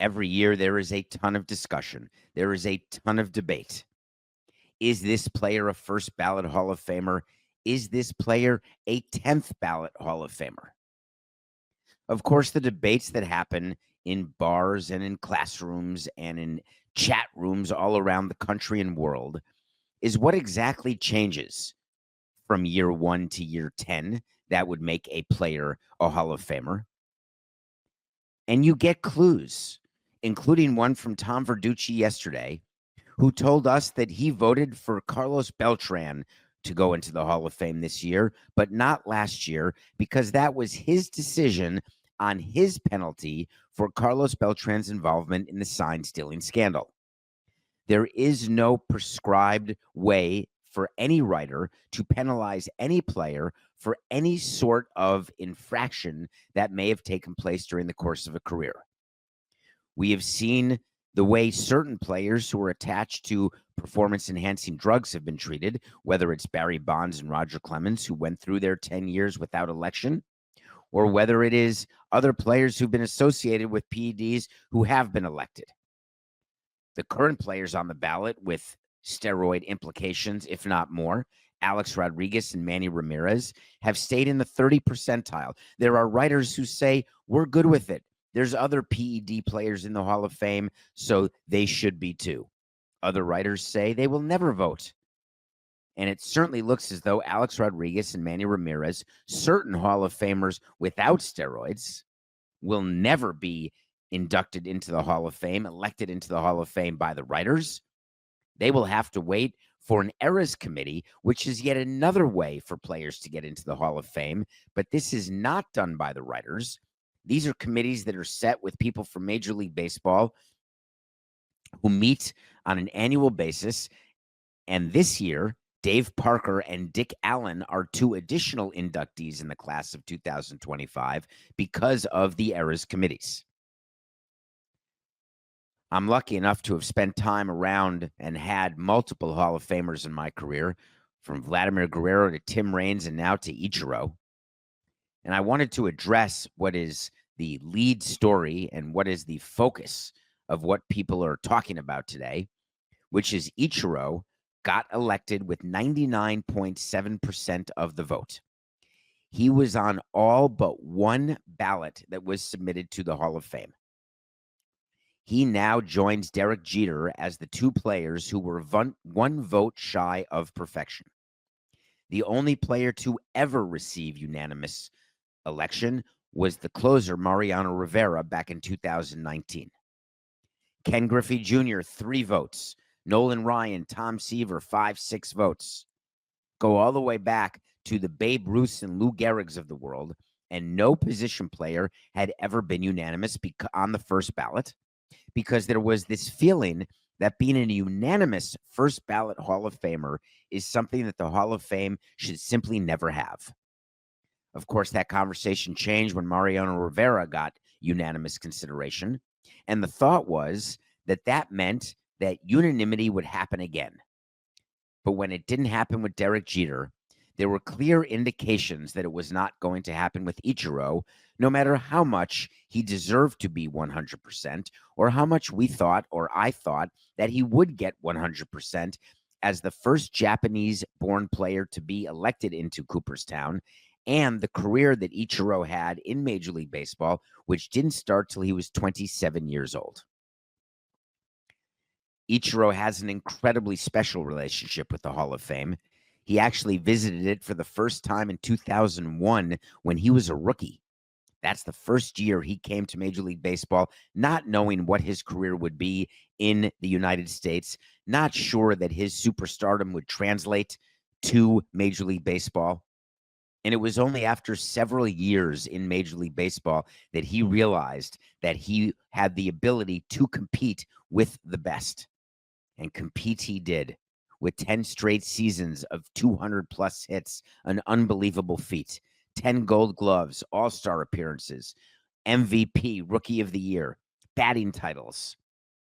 Every year, there is a ton of discussion. There is a ton of debate. Is this player a first ballot Hall of Famer? Is this player a 10th ballot Hall of Famer? Of course, the debates that happen in bars and in classrooms and in chat rooms all around the country and world is what exactly changes from year 1 to year 10 that would make a player a Hall of Famer. And you get clues, including one from Tom Verducci yesterday, who told us that he voted for Carlos Beltran to go into the Hall of Fame this year, but not last year, because that was his decision on his penalty for Carlos Beltran's involvement in the sign stealing scandal. There is no prescribed way for any writer to penalize any player for any sort of infraction that may have taken place during the course of a career. We have seen the way certain players who are attached to performance-enhancing drugs have been treated, whether it's Barry Bonds and Roger Clemens, who went through their 10 years without election, or whether it is other players who've been associated with PEDs who have been elected. The current players on the ballot with steroid implications, if not more, Alex Rodriguez and Manny Ramirez, have stayed in the 30 percentile. There are writers who say, we're good with it. There's other PED players in the Hall of Fame, so they should be too. Other writers say they will never vote. And it certainly looks as though Alex Rodriguez and Manny Ramirez, certain Hall of Famers without steroids, will never be inducted into the Hall of Fame, elected into the Hall of Fame by the writers. They will have to wait for an Eras committee, which is yet another way for players to get into the Hall of Fame. But this is not done by the writers. These are committees that are set with people from Major League Baseball who meet on an annual basis. And this year, Dave Parker and Dick Allen are two additional inductees in the class of 2025 because of the Eras committees. I'm lucky enough to have spent time around and had multiple Hall of Famers in my career, from Vladimir Guerrero to Tim Raines and now to Ichiro. And I wanted to address what is the lead story and what is the focus of what people are talking about today, which is Ichiro got elected with 99.7% of the vote. He was on all but one ballot that was submitted to the Hall of Fame. He now joins Derek Jeter as the two players who were one vote shy of perfection. The only player to ever receive unanimous election was the closer Mariano Rivera back in 2019. Ken Griffey Jr., 3 votes. Nolan Ryan, Tom Seaver, 5-6 votes. Go all the way back to the Babe Ruths and Lou Gehrigs of the world, and no position player had ever been unanimous on the first ballot, because there was this feeling that being a unanimous first ballot Hall of Famer is something that the Hall of Fame should simply never have. Of course, that conversation changed when Mariano Rivera got unanimous consideration, and the thought was that that meant that unanimity would happen again. But when it didn't happen with Derek Jeter, there were clear indications that it was not going to happen with Ichiro, no matter how much he deserved to be 100%, or how much we thought, or I thought, that he would get 100% as the first Japanese-born player to be elected into Cooperstown, and the career that Ichiro had in Major League Baseball, which didn't start till he was 27 years old. Ichiro has an incredibly special relationship with the Hall of Fame. He actually visited it for the first time in 2001 when he was a rookie. That's the first year he came to Major League Baseball, not knowing what his career would be in the United States, not sure that his superstardom would translate to Major League Baseball. And it was only after several years in Major League Baseball that he realized that he had the ability to compete with the best. And compete he did, with 10 straight seasons of 200-plus hits, an unbelievable feat, 10 Gold Gloves, All-Star appearances, MVP, Rookie of the Year, batting titles,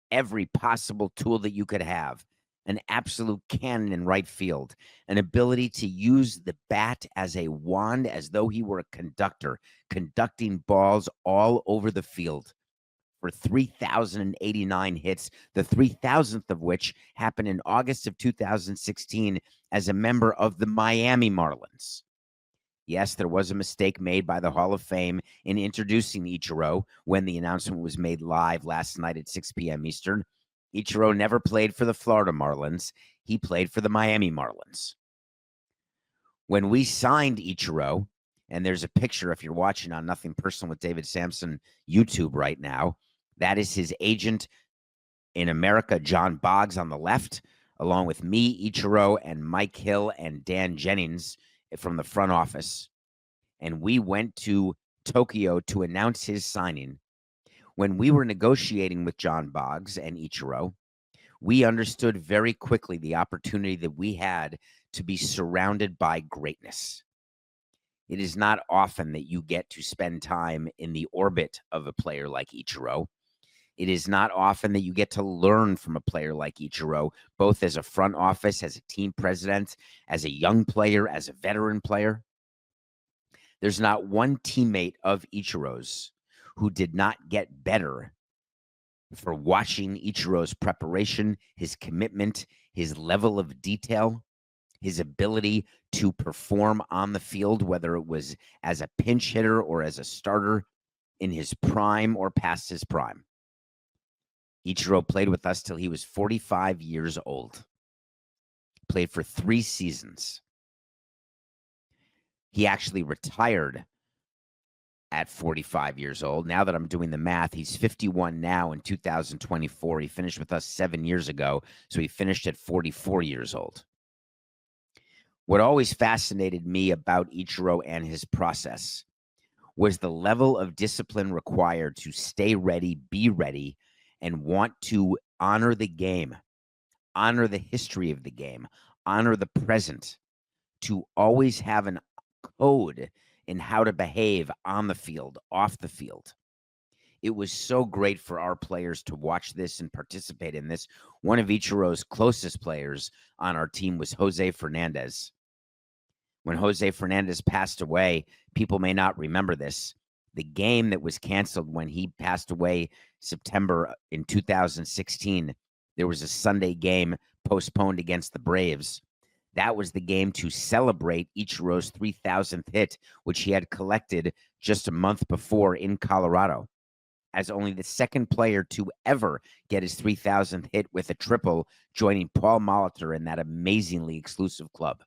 every possible tool that you could have, an absolute cannon in right field, an ability to use the bat as a wand as though he were a conductor, conducting balls all over the field. for 3,089 hits, the 3,000th of which happened in August of 2016 as a member of the Miami Marlins. Yes, there was a mistake made by the Hall of Fame in introducing Ichiro when the announcement was made live last night at 6 p.m. Eastern. Ichiro never played for the Florida Marlins. He played for the Miami Marlins. When we signed Ichiro, and there's a picture if you're watching on Nothing Personal with David Samson YouTube right now, that is his agent in America, John Boggs, on the left, along with me, Ichiro, and Mike Hill and Dan Jennings from the front office. And we went to Tokyo to announce his signing. When we were negotiating with John Boggs and Ichiro, we understood very quickly the opportunity that we had to be surrounded by greatness. It is not often that you get to spend time in the orbit of a player like Ichiro. It is not often that you get to learn from a player like Ichiro, both as a front office, as a team president, as a young player, as a veteran player. There's not one teammate of Ichiro's who did not get better for watching Ichiro's preparation, his commitment, his level of detail, his ability to perform on the field, whether it was as a pinch hitter or as a starter in his prime or past his prime. Ichiro played with us till he was 45 years old. Played for 3 seasons. He actually retired at 45 years old. Now that I'm doing the math, he's 51 now in 2024. He finished with us 7 years ago, so he finished at 44 years old. What always fascinated me about Ichiro and his process was the level of discipline required to stay ready, be ready, and want to honor the game, honor the history of the game, honor the present, to always have an code in how to behave on the field, off the field. It was so great for our players to watch this and participate in this. One of Ichiro's closest players on our team was Jose Fernandez. When Jose Fernandez passed away, people may not remember this. The game that was canceled when he passed away September in 2016, there was a Sunday game postponed against the Braves. That was the game to celebrate Ichiro's 3,000th hit, which he had collected just a month before in Colorado, as only the second player to ever get his 3,000th hit with a triple, joining Paul Molitor in that amazingly exclusive club.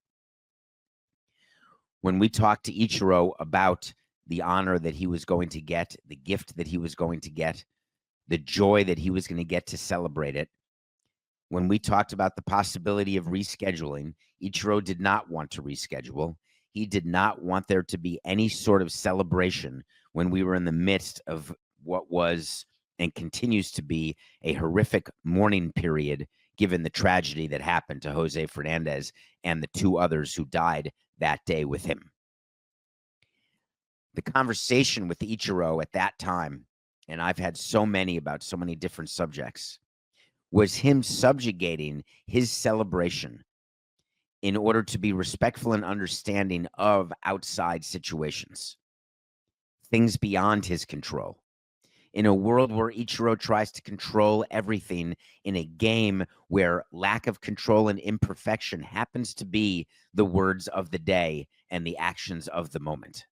When we talked to Ichiro about the honor that he was going to get, the gift that he was going to get, the joy that he was going to get to celebrate it, when we talked about the possibility of rescheduling, Ichiro did not want to reschedule. He did not want there to be any sort of celebration when we were in the midst of what was and continues to be a horrific mourning period, given the tragedy that happened to Jose Fernandez and the 2 others who died that day with him. The conversation with Ichiro at that time, and I've had so many about so many different subjects, was him subjugating his celebration in order to be respectful and understanding of outside situations, things beyond his control. In a world where Ichiro tries to control everything, in a game where lack of control and imperfection happens to be the words of the day and the actions of the moment.